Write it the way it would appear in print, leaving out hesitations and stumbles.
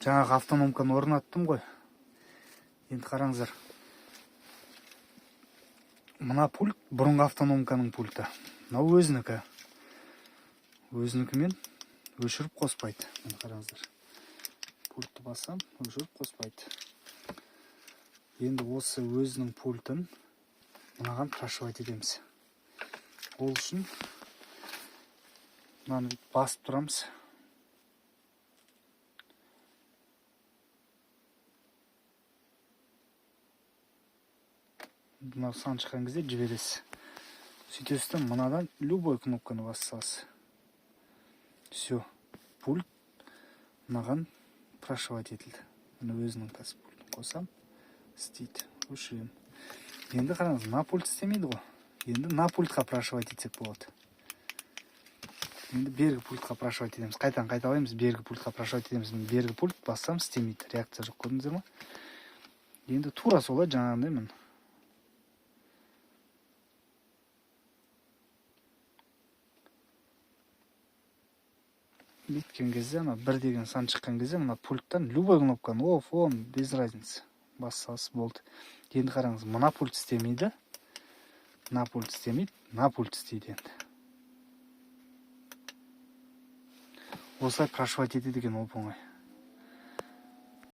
Жаңағы автономканы орнаттым ғой. Енді қараңыздар. Мына пульт бұрынғы автономканың пульті. Мынау өзінікі. Өзінікімен өшіріп қоспайды. Мына қараңыздар. Пультті бассам, өшіріп қоспайды. Енді осы өзінің пультін мынаған прошивать етеміз. Ол үшін мынаны басып тұрамыз. Мына сан шыққан кезде жібересіз. Сөйтесіз, мынадан любой кнопканы бассаңыз. Все, пульт мынаған прошивать етілді. Мына өзінің қазір пультін қосам, істейді. Өшірем. Енді қараңыз, мына пульт істемейді ғой. Енді мына пультқа прошивать етсек болады. Енді бергі пультқа прошивать етеміз. Қайталаймыз, бергі пультқа прошивать етеміз. Бергі пульт бассам істемейді. Реакция жоқ, көрдіңіздер ме? Енді тура солай жаңағындай мен. Біткен кезде, бір деген сан шыққан кезде, мына пульттан любой кнопканы оф, он, без разницы. Бассаңыз болды. Енді қараңыз, мына пульт істемейді. Мына пульт істемейді, мына пульт істейді енді. Осылай прошивать етеді екен оп-оңай.